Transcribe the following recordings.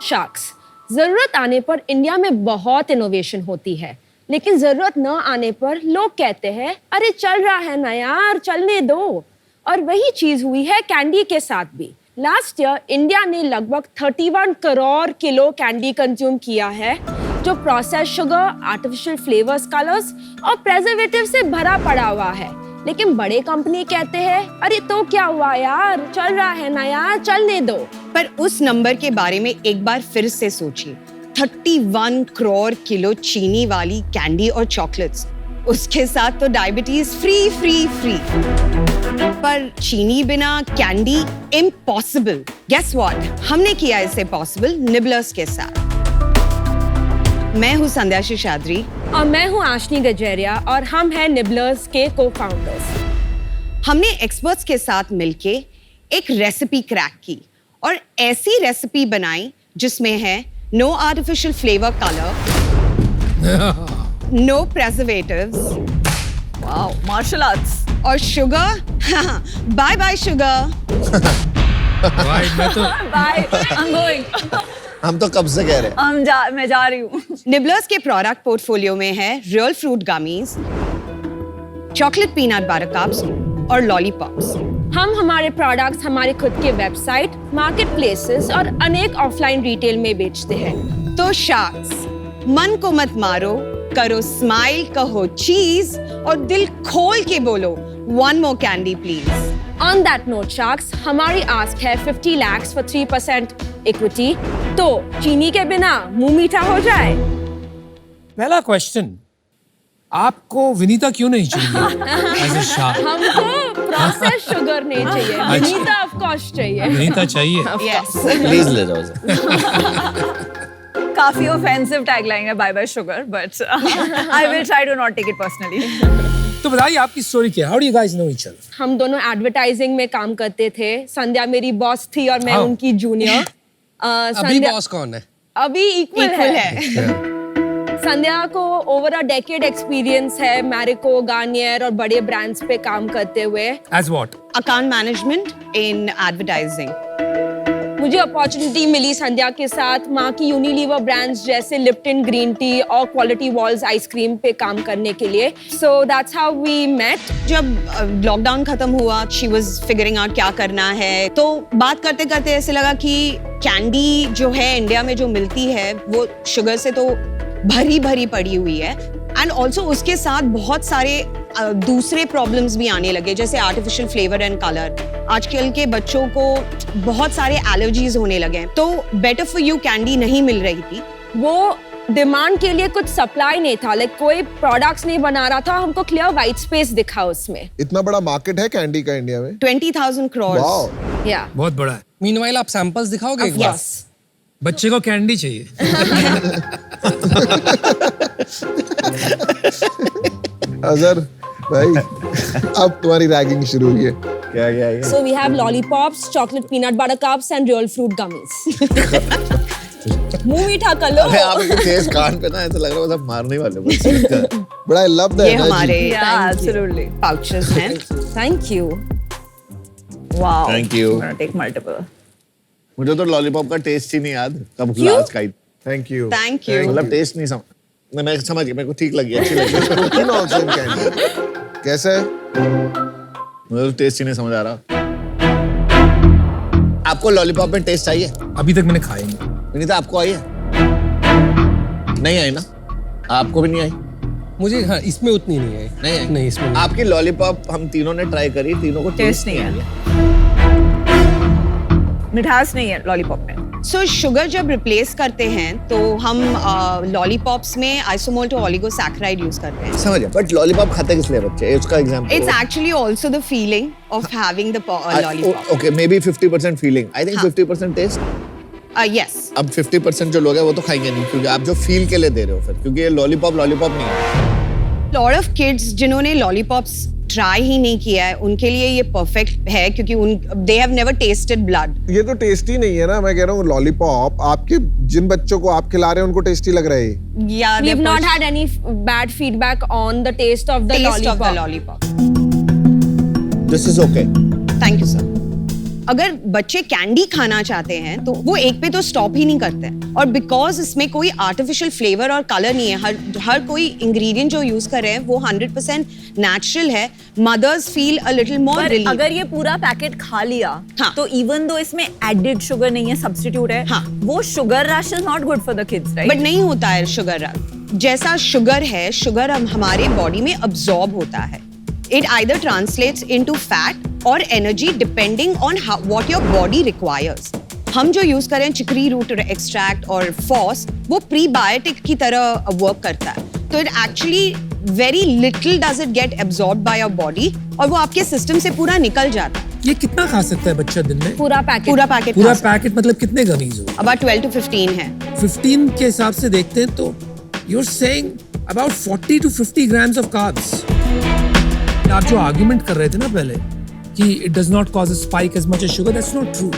Sharks, जरूरत आने पर इंडिया में बहुत इनोवेशन होती है, लेकिन जरूरत न आने पर लोग कहते हैं अरे चल रहा है ना यार, चलने दो। और वही चीज हुई है कैंडी के साथ भी। लास्ट ईयर इंडिया ने लगभग 31 करोड़ किलो कैंडी कंज्यूम किया है, जो processed sugar, artificial flavours, colours और प्रेजर्वेटिव से भरा पड़ा हुआ है। लेकिन बड़े कंपनी कहते हैं अरे तो क्या हुआ यार, चल रहा है ना यार, चलने दो। पर उस नंबर के बारे में एक बार फिर से सोचिए, 31 करोड़ किलो चीनी वाली कैंडी और चॉकलेट्स, उसके साथ तो डायबिटीज फ्री फ्री फ्री। पर चीनी बिना कैंडी इम्पॉसिबल। गेस व्हाट, हमने किया इसे पॉसिबल निबलर्स के साथ। मैं हूँ संध्या शेषाद्री और मैं हूँ आशनी गजेरिया और हम हैं निबलर्स के को-फाउंडर्स। हमने एक्सपर्ट्स के साथ मिलके एक रेसिपी क्रैक की और ऐसी रेसिपी बनाई जिसमें है no artificial flavour colour, no preservatives, wow, martial arts और शुगर, बाय बाय शुगर। मैं तो बाय, आई एम गोइंग। हम तो कब से कह रहे हैं। मैं जा रही हूँ। निबलर्स के प्रोडक्ट पोर्टफोलियो में है real fruit gummies, chocolate peanut butter cups और लॉलीपॉप्स। हम हमारे प्रोडक्ट्स हमारे खुद के वेबसाइट, मार्केट प्लेसेस और अनेक ऑफलाइन रिटेल में बेचते हैं। तो शार्क्स, मन को मत मारो, करो स्माइल, कहो चीज और दिल खोल के बोलो one more candy please. On that note, Sharks, हमारी आस्क है 50 lakhs for 3% equity। तो चीनी के बिना मुंह मीठा हो जाए। पहला क्वेश्चन, आपको विनीता क्यों नहीं चाहिए एज अ शार्क? हमको प्रोसेस शुगर नहीं चाहिए, विनीता ऑफ कोर्स चाहिए। विनीता चाहिए। यस, प्लीज ले जाओ इसे। काफी ऑफेंसिव टैगलाइन है bye bye sugar, but I will try to not take it personally. तो बताइए आपकी स्टोरी क्या है? How do you guys know each other? हम दोनों एडवर्टाइजिंग में काम करते थे। संध्या मेरी बॉस थी और मैं उनकी जूनियर। अभी बॉस कौन है? अभी इक्वल है। संध्या को ओवर अ डेकेड एक्सपीरियंस है मैरिको, गार्नियर और बड़े ब्रांड्स पे काम करते हुए। As what? Account management in advertising. मुझे अपॉर्चुनिटी मिली संध्या के साथ माँ की यूनिलीवर ब्रांड्स जैसे लिप्टन ग्रीन टी और क्वालिटी वॉल्स आइसक्रीम पे काम करने के लिए। So that's how we met. जब लॉकडाउन खत्म हुआ, शी वाज फिगरिंग आउट क्या करना है, तो बात करते करते ऐसे लगा कि कैंडी जो है इंडिया में जो मिलती है वो शुगर से तो भरी भरी पड़ी हुई है, एंड ऑल्सो उसके साथ बहुत सारे दूसरे प्रॉब्लम्स भी आने लगे, जैसे आर्टिफिशियल फ्लेवर एंड कलर। आजकल के बच्चों को बहुत सारे एलर्जीज होने लगे, तो बेटर फॉर यू कैंडी नहीं मिल रही थी। वो डिमांड के लिए कुछ सप्लाई नहीं था, लाइक कोई प्रोडक्ट्स नहीं बना रहा था। हमको क्लियर वाइट स्पेस दिखा उसमें। इतना बड़ा मार्केट है कैंडी का इंडिया में? 20,000 करोड़। वाओ, या बहुत बड़ा है। मीनवाइल आप सैंपल्स दिखाओगे एक बार? यस। बच्चे को कैंडी चाहिए। अजहर भाई, अब तुम्हारी रैगिंग शुरू हुई है। क्या क्या क्या? So we have lollipops, chocolate peanut butter cups and real fruit gummies. मुंह मीठा कर लो। अबे आप इतने तेज कान पे ना ऐसा लग रहा है सब मारने वाले बस। बड़ा आई लव द ये एनर्जी। हमारे एब्सोल्युटली पाउचेस हैं। Thank you. Wow, Thank you. Take multiple. मुझे तो लॉलीपॉप का टेस्ट ही नहीं याद कब लास्ट खाई। Thank you. Thank you. मतलब टेस्ट नहीं समझ, मैं समझ गया, मेरे को ठीक लगी, अच्छी लगी। Protein also in candy. कैसा है? मुझे तो टेस्ट ही नहीं समझ आ रहा। आपको लॉलीपॉप में टेस्ट चाहिए? अभी तक मैंने खाया नहीं। विनीता आपको आई है? नहीं आई ना? आपको भी नहीं आई? मुझे हाँ, इसमें उतनी नहीं है। नहीं आई? नहीं, इसमें नहीं। आपकी लॉलीपॉप हम तीनों ने ट्राई करी, तीनों को टेस्ट नहीं है, मिठास नहीं है लॉलीपॉप में। सो शुगर जब रिप्लेस करते हैं तो हम लॉलीपॉप्स में आइसोमोल्टो ओलिगोसैकेराइड यूज करते हैं। समझ गया, बट लॉलीपॉप खाते किस लिए बच्चे? उसका example. It's actually also the feeling of having the lollipop. Okay, maybe 50% feeling. I think 50% taste. Yes. अब 50% जो लोग हैं वो तो खाएंगे नहीं, क्योंकि आप जो फील के लिए दे रहे हो फिर, क्योंकि ये लॉलीपॉप नहीं है। Lot of kids जिन्होंने lollipops ट्राई ही नहीं किया है, उनके लिए ये परफेक्ट है, क्योंकि they have never tasted blood. ये तो टेस्टी नहीं है ना, मैं कह रहा हूँ लॉलीपॉप आपके जिन बच्चों को आप खिला रहे हैं उनको टेस्टी लग रहा है। Yeah, We've not had any bad feedback on the taste of the taste of the lollipop. lollipop. This is okay. Thank you, sir. अगर बच्चे कैंडी खाना चाहते हैं तो वो एक पे तो स्टॉप ही नहीं करते, और बिकॉज इसमें कोई आर्टिफिशियल फ्लेवर और कलर नहीं है, हर कोई इंग्रेडिएंट जो यूज कर रहे हैं वो 100% नेचुरल है, mothers feel a little more पर रिलीफ। अगर ये पूरा पैकेट खा लिया हाँ. तो इवन दो इसमें एडेड शुगर नहीं है, सब्स्टिट्यूट है, हाँ. वो sugar rush is not good for the kids, right? But नहीं होता है शुगर रश। जैसा शुगर है, शुगर हमारे बॉडी में अब्सॉर्ब होता है। It either translates into fat or energy depending on what your body requires. हम जो यूज करें चिकरी रूट एक्सट्रैक्ट और फॉस, वो प्रीबायोटिक की तरह वर्क करता है, तो it actually very little does it get absorb by your body, और वो आपके सिस्टम से पूरा निकल जाता है। ये कितना खा सकता है बच्चा दिन में? पूरा पैकेट। पूरा पैकेट पूरा पैकेट मतलब कितने गमीज हो? about 12 to 15 है। 15 के हिसाब से देखते हैं तो you're saying about 40 to 50 grams of carbs. आप जो आर्गुमेंट कर रहे थे ना पहले कि it does not cause a spike as much as sugar, that's not true.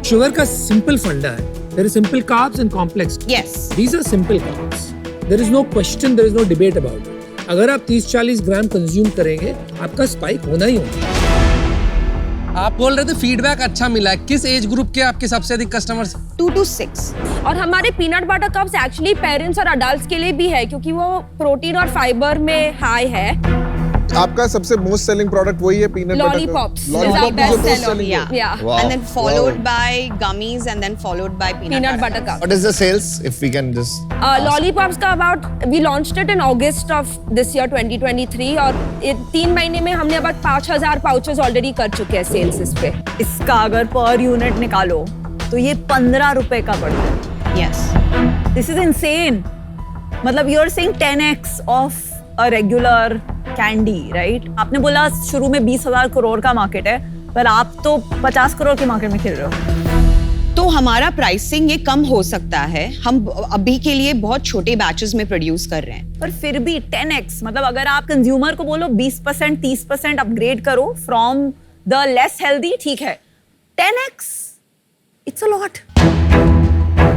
Sugar का सिंपल फंडा है, there is simple carbs and complex. Yes. These are simple carbs, there is no question, there is no debate about it. अगर आप 30-40 ग्राम consume करेंगे आपका spike होना ही होना। आप बोल रहे थे फीडबैक अच्छा मिला है, किस एज ग्रुप के आपके सबसे अधिक कस्टमर्स? 2 to 6। और हमारे peanut butter cups actually parents और अडल्ट्स के लिए भी है, क्योंकि वो प्रोटीन और फाइबर में हाई है। आपका सबसे मोस्ट सेलिंग प्रोडक्ट वही है peanut butter? Lollipops. Lollipop Is our best most seller. Selling है। Yeah. Wow. And then followed Wow. by gummies and then followed by Peanut butter cup. What is the sales if we can just lollipops का about we launched it in August of this year 2023, और 3 महीने में हमने about 5000 pouches already कर चुके हैं sales इस पे। इसका अगर पर यूनिट निकालो तो ये 15 रुपए का पड़ता है। Yes. This is insane. मतलब you are saying 10x of a regular candy, right? आपने बोला शुरू में 20,000 करोड़ का मार्केट है, पर आप तो 50 करोड़ के मार्केट में खेल रहे हो। तो हमारा प्राइसिंग ये कम हो सकता है, हम अभी के लिए बहुत छोटे बैचेस में प्रोड्यूस कर रहे हैं। पर फिर भी 10x, मतलब अगर आप कंज्यूमर को बोलो 20% 30% अपग्रेड करो फ्रॉम द लेस हेल्दी, ठीक है, 10x इट्स अ लॉट।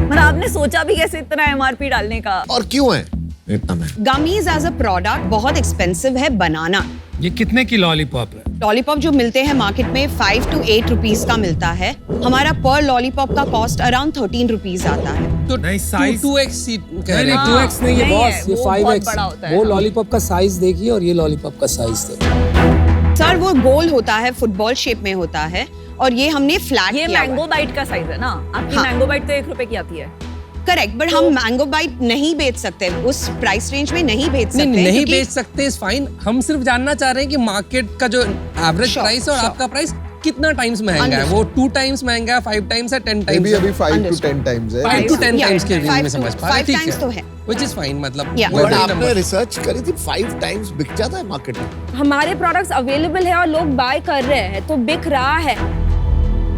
मतलब आपने सोचा भी कैसे इतना एमआरपी डालने का? और क्यों है इतना महंगा? गमीज एज अ प्रोडक्ट बहुत एक्सपेंसिव है बनाना। ये कितने की लॉलीपॉप है? लॉलीपॉप जो मिलते हैं मार्केट में 5 to 8 रुपीज का मिलता है, हमारा पर लॉलीपॉप का कॉस्ट अराउंड 13 रुपीज आता है। तो नहीं, size- 2x कह रहे नहीं, हैं। 2x नहीं है नहीं है, बॉस, ये वो बहुत 5x बड़ा होता है, वो हाँ। लॉलीपॉप का साइज देखिए और ये लॉलीपॉप का साइज देखिए। सर वो गोल होता है, फुटबॉल शेप में होता है, और ये हमने फ्लैट ये किया हुआ है। मैंगो बाइट का साइज है ना? आपकी हाँ। मैंगो बाइट तो 1 रुपए की आती है। करेक्ट, बट हम मैंगो बाइट नहीं बेच सकते, उस प्राइस रेंज में नहीं बेच सकते। नहीं क्योंकि- बेच सकते इज फाइन, हम सिर्फ जानना चाह रहे हैं कि मार्केट का जो एवरेज Sure, प्राइस और sure. आपका प्राइस कितना टाइम्स महंगा है? Understood. वो 2 टाइम्स महंगा है, 5 टाइम्स है, 10 मे टाइम्स बी अभी 5 to Understood. 10 टाइम्स है। 5 to 10 Yeah, टाइम्स के रेंज 5 में to समझ पा रहे 5 ठीक times तो है। व्हिच इज फाइन, मतलब Yeah. वो बट very आपने number- रिसर्च करी थी 5 टाइम्स बिक जाता है मार्केट में? हमारे प्रोडक्ट्स अवेलेबल है और लोग बाय कर रहे हैं, तो बिक रहा है।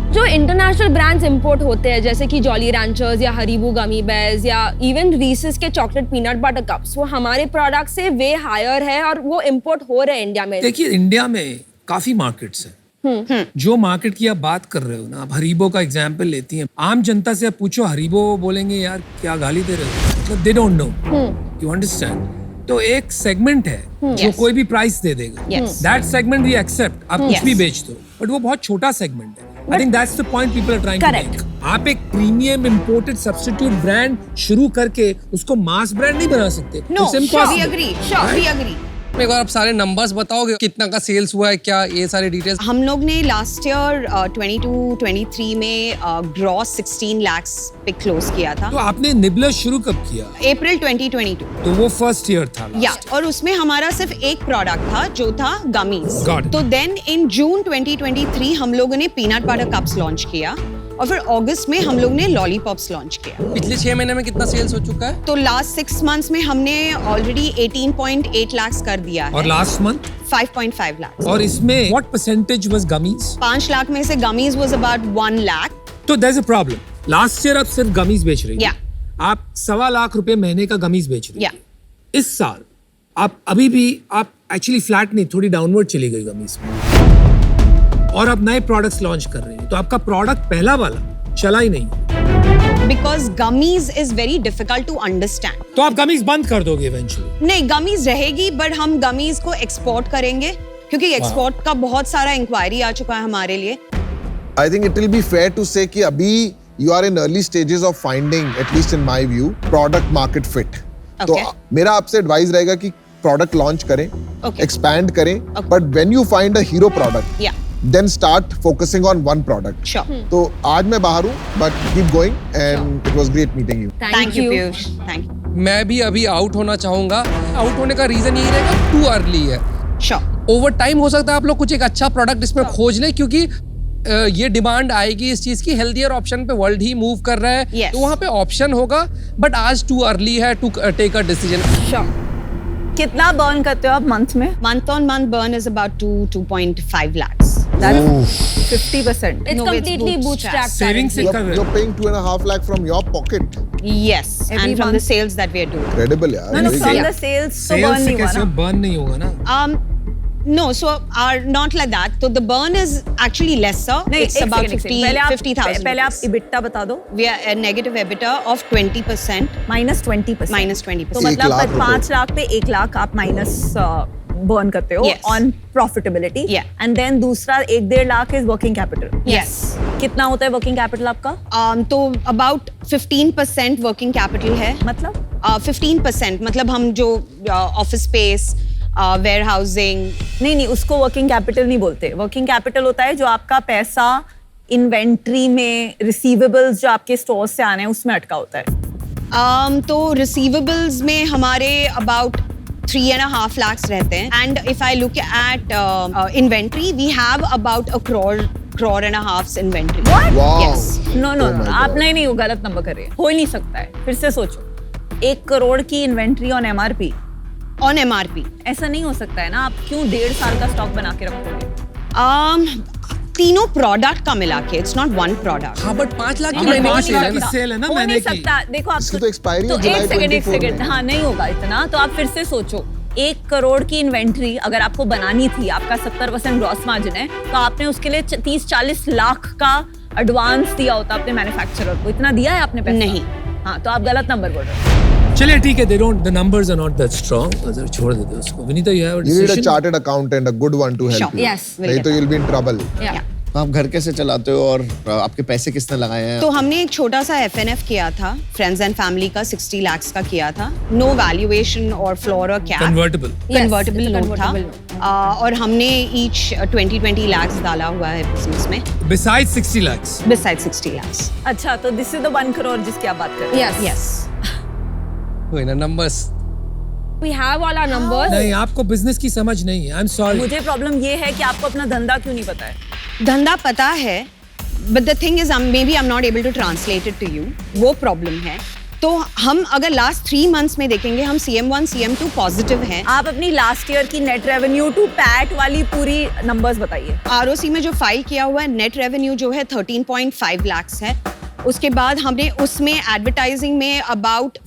जो इंटरनेशनल ब्रांड्स इंपोर्ट होते हैं जैसे कि जॉली रैंचर्स या हरीबू गमी बेयर्स या इवन रीसेस के चॉकलेट पीनट बटर कप्स, वो हमारे प्रोडक्ट से वे हायर है और वो इंपोर्ट हो रहे हैं इंडिया में। देखिए इंडिया में काफी मार्केट्स हैं। जो मार्केट की आप बात कर रहे हो ना, आप हरीबो का एग्जांपल लेती हैं, आम जनता से आप पूछो हरीबो, बोलेंगे यार क्या गाली दे रहे हो, मतलब they don't know, you understand. तो एक सेगमेंट है जो Yes. कोई भी प्राइस दे देगा, Yes. That segment we accept, आप कुछ Yes. भी बेच दो, बट वो बहुत छोटा सेगमेंट है। I think that's the point people are trying to Correct. Make. आप एक प्रीमियम इंपोर्टेड सब्स्टिट्यूट ब्रांड शुरू करके उसको मास ब्रांड नहीं बना सकते। No, It's we impossible. Agree, we agree. एक बार आप सारे नंबर्स बताओगे, कितना का सेल्स हुआ है, क्या ये सारी डिटेल्स? हम लोग ने लास्ट ईयर 22-23 में ग्रॉस 16 लाख पे क्लोज किया था, तो आपने निबलर शुरू कब किया? अप्रैल 2022। तो वो फर्स्ट ईयर था last. या और उसमें हमारा सिर्फ एक प्रोडक्ट था जो था गमीज। Got it. तो देन इन जून 2023 हम लोगों ने पीनट बटर कप्स लॉन्च किया, और फिर अगस्त में हम लोग ने लॉलीपॉप्स लॉन्च किया। पिछले 6 महीने में कितना सेल्स हो चुका है? तो लास्ट 6 मंथ्स में हमने ऑलरेडी 18.8 लाख कर दिया है, और लास्ट मंथ 5.5 लाख। और इसमें what percentage was gummies? 5 lakh में से गमीज वाज अबाउट 1 लाख। तो there is a problem. Last year आप सिर्फ गमीज बेच रही Yeah. आप 1.25 लाख रुपए महीने का गमीज बेच रही Yeah. इस साल आप अभी भी आप एक्चुअली फ्लैट नहीं, थोड़ी डाउनवर्ड चली गई गमीज में, और आप नए प्रोडक्ट्स लॉन्च कर रहे हैं, तो आपका प्रोडक्ट पहला वाला चला ही नहीं, because gummies is very difficult to understand. तो आप गमीज बंद कर दोगे इवेंचुअली। नहीं, गमीज रहेगी, बट हम गमीज को एक्सपोर्ट करेंगे, क्योंकि एक्सपोर्ट का बहुत सारा इंक्वायरी आ चुका है हमारे लिए। I think it will be fair to say कि अभी you are in early stages of finding, at least in my view, product market fit. तो Okay. मेरा आपसे एडवाइस रहेगा कि प्रोडक्ट लॉन्च करें, Okay. एक्सपैंड करें, Okay. But when you find a hero product, Yeah. then start focusing on one product. Sure. तो आज मैं बाहर हूँ, but keep going and it was great meeting you. Thank you, Piyush. Thank you. मैं भी अभी out होना चाहूंगा। आउट होने का रीजन यही रहेगा, टू अर्ली है। Sure. ओवर टाइम हो सकता है आप लोग कुछ एक अच्छा प्रोडक्ट इसमें खोज लें, क्योंकि ये डिमांड आएगी इस चीज की, हेल्थियर ऑप्शन पे वर्ल्ड ही मूव कर रहा है। Yes. तो वहाँ पे ऑप्शन होगा, बट आज टू अर्ली है टू टेक अ डिसीजन। कितना बर्न करते हो आप मंथ में? Month on month burn is about 2.5 lakhs. That's 50%. It's No, it's completely bootstrapped. bootstrapped. Saving से कर रहे You're paying 2.5 lakh from your pocket. Yes, Every and from the month? sales that we are doing. Incredible यार. No, Very from good. the sales तो sales burn से नहीं हुआ कैसे ना? बर्न नहीं होगा ना। No, so not like that. So the burn is actually lesser. नहीं, It's एक about second, एक second. 50,000. पहले आप rupees. EBITDA बता दो. We are a negative EBITDA of 20%. minus 20%. Minus तो 20%. एक मतलब लाख रुपए। 5 लाख पे 1 लाख आप माइनस बर्न करते हो Yes. On profitability. Yeah. And then दूसरा 1-1.5 lakh is working capital. Yes. कितना होता है वर्किंग कैपिटल आपका? तो about 15% working capital है. मतलब 15% मतलब हम जो office space, warehousing. नहीं उसको वर्किंग कैपिटल नहीं बोलते. वर्किंग कैपिटल होता है जो आपका पैसा इन्वेंट्री में, रिसीवेबल्स जो आपके स्टोर से आने हैं उसमें अटका होता है. तो receivables में हमारे about 3.5 lakhs रहते हैं. And if I look at inventory, we have about a crore and a half's inventory. Wow. Yes. No Oh my आप God. नहीं वो गलत नंबर कर रहे हैं. हो ही नहीं सकता है. फिर से सोचो. 1 करोड़ की inventory on MRP. On MRP. ऐसा नहीं हो सकता है ना. आप क्यों 1.5 साल का स्टॉक बना के रखोगे? तीनों प्रोडक्ट का मिला के, इट्स नॉट वन प्रोडक्ट. हाँ, बट 5 लाख की हमें महीने की पाँच सेल है ना। लाख सेल है ना हो मैंने नहीं की। सकता. देखो आप इसकी तो expiry है तो जुलाई एक 24 सेकंड. में। हाँ नहीं होगा इतना. तो आप फिर से सोचो. 1 करोड़ की इन्वेंट्री अगर आपको बनानी थी, आपका 70% ग्रॉस मार्जिन है, तो आपने उसके लिए 30-40 लाख का एडवांस दिया होता अपने मैन्युफैक्चरर को. इतना दिया है आपने पैसा? नहीं. हाँ, तो आप गलत नंबर बोल रहे हो. चलिए ठीक है, they don't, the numbers are not that strong. अगर छोड़ देते हैं उसको. Vinita, you have a You need a decision? chartered accountant, a good one to help Sure. you. Yes. नहीं तो you'll be in trouble. Yeah. तो आप घर कैसे चलाते हो और आपके पैसे किसने लगाए हैं? तो हमने एक छोटा सा FNF किया था, फ्रेंड्स एंड फैमिली का 60 lakhs का किया था. नो वैल्यूएशन और फ्लोर और cap. Convertible. Convertible it's a note था. convertible और हमने ईच 20 lakhs डाला हुआ है बिजनेस में. Besides 60 lakhs. Beside 60 lakhs. अच्छा, तो दिस इज द 1 करोड़ जिसकी आप बात कर रहे हैं. Yes. Yes. कोई ना, numbers. We have all our numbers. नहीं, आपको बिजनेस की समझ नहीं है. I'm sorry. मुझे प्रॉब्लम ये है कि आपको अपना धंधा क्यों नहीं पता है. धंधा पता है, but the thing is maybe I am not able to translate it to you. वो प्रॉब्लम है. तो हम अगर लास्ट 3 months में देखेंगे, हम CM1 CM2 पॉजिटिव हैं. आप अपनी लास्ट ईयर की नेट रेवेन्यू टू पैट वाली पूरी नंबर्स बताइए. ROC में जो फाइल किया हुआ है, नेट रेवेन्यू जो है 13.5 lakhs है. उसके बाद हमने उसमें एडवर्टाइजिंग में अबाउट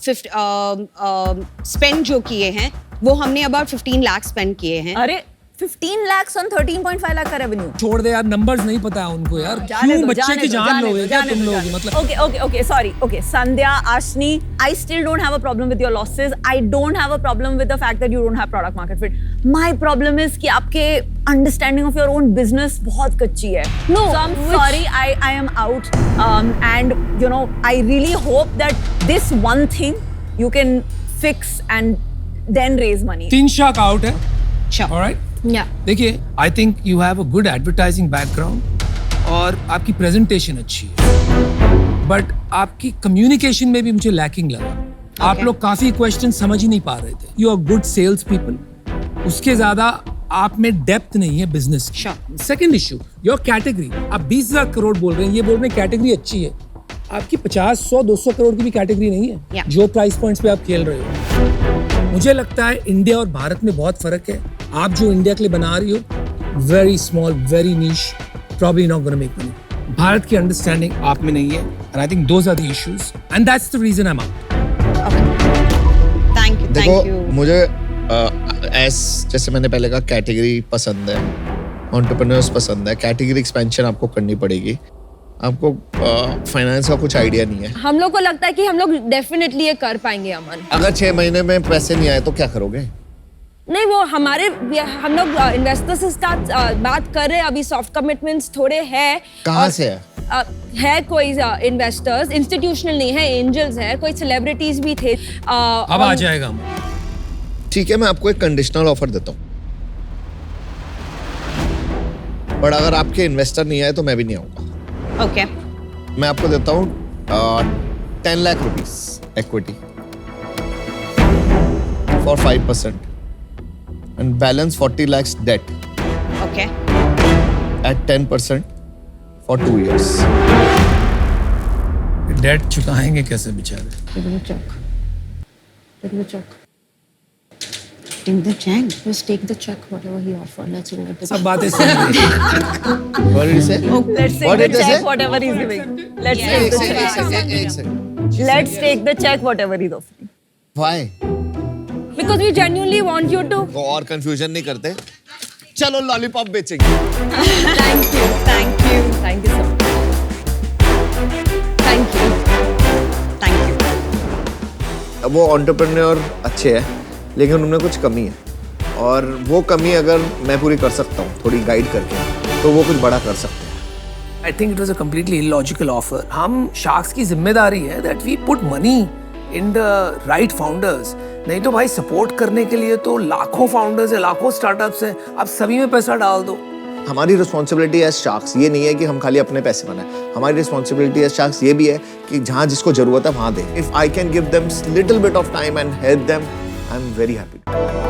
स्पेंड जो किए हैं, वो हमने अबाउट 15 लाख स्पेंड किए हैं. अरे 15 lakhs on 13.5 लाख का रेवेन्यू. छोड़ दे यार, नंबर्स नहीं पता है उनको यार. क्यों बच्चे की जान लोगे क्या तुम लोग? मतलब Okay, sorry. Okay, Sandhya, Ashni, I still don't have a problem with your losses. I don't have a problem with the fact that you don't have product market fit. My problem is कि आपके understanding of your own business बहुत कच्ची है. No, So I'm sorry, I am out. And you know, I really hope that this one thing you can fix and then raise money. 3 शाख out है. Sure. Alright? Yeah. देखिए, I think you have a good advertising background और आपकी presentation अच्छी है, but आपकी communication में भी मुझे लैकिंग लगा. आप लोग काफी क्वेश्चन समझ ही नहीं पा रहे थे. You are good sales people, उसके ज्यादा आप में डेप्थ नहीं है बिजनेस की. Sure. Second issue, your category. आप 20,000 करोड़ बोल रहे हैं, ये बोल रहे हैं कैटेगरी अच्छी है. आपकी 50, 100, 200 करोड़ की भी कैटेगरी नहीं है. Yeah. जो प्राइस पॉइंट्स पे आप खेल रहे हो. मुझे लगता है इंडिया और भारत में बहुत फर्क है. आप जो इंडिया के लिए बना रही हो, very small, very niche, probably not gonna make money. Bharat की अंडरस्टैंडिंग आप में नहीं है, and I think those are the issues, and that's the reason I am out. Thank you. देखो, थैंक यू. मुझे जैसे मैंने पहले कहा, कैटेगरी पसंद है, एंटरप्रेन्योर्स पसंद है. कैटेगरी एक्सपेंशन आपको करनी पड़ेगी. आपको फाइनेंस का कुछ आइडिया नहीं है. हम लोग को लगता है कि हम लोग डेफिनेटली ये कर पाएंगे, अमन. अगर 6 महीने में पैसे नहीं आए तो क्या करोगे? नहीं वो हमारे हम लोग इन्वेस्टर्स के साथ बात कर रहे हैं अभी सॉफ्ट कमिटमेंट्स थोड़े हैं कहाँ और, से है? है कोई इन्वेस्टर्स इंस्टीट्यूशनल नहीं है एंजल्स है कोई सेलिब्रिटीज भी थे अब आ जाएगा ठीक है मैं आपको एक कंडीशनल ऑफर देता हूँ बट अगर आपके इन्वेस्टर नहीं आए तो मैं भी नहीं आऊंगा ओके मैं आपको देता हूँ 10 lakh rupees equity for 5% and balance 40 lakhs debt okay at 10% for 2 years. Debt चुकाएंगे कैसे बेचारे Give me the check. Give me the check. In the check Just take the check, whatever he offered. Let's go get the सब बातें सुन ली What did he say? Let's take What the did they check, say? whatever he's giving. Let's एक take the second, check. एक second, एक second. Let's take the check, whatever he's offering. Why? Because we genuinely want you to. वो और confusion नहीं करते चलो lollipop बेचेंगे Thank you. Thank you Thank you so much. Thank you. Thank you वो entrepreneur अच्छे हैं लेकिन उनमें कुछ कमी है और वो कमी अगर मैं पूरी कर सकता हूँ थोड़ी गाइड करके तो वो कुछ बड़ा कर सकते हैं I think it was a completely illogical offer हम शार्क्स की जिम्मेदारी है that we put money in the right founders नहीं तो भाई सपोर्ट करने के लिए तो लाखों फाउंडर्स है लाखों स्टार्टअप्स हैं आप सभी में पैसा डाल दो हमारी रिस्पॉन्सिबिलिटी एज शार्क्स ये नहीं है कि हम खाली अपने पैसे बनाएं हमारी रिस्पॉन्सिबिलिटी एज शार्क्स ये भी है कि जहाँ जिसको जरूरत है वहाँ दें if I can give them little bit of time and help them I am very happy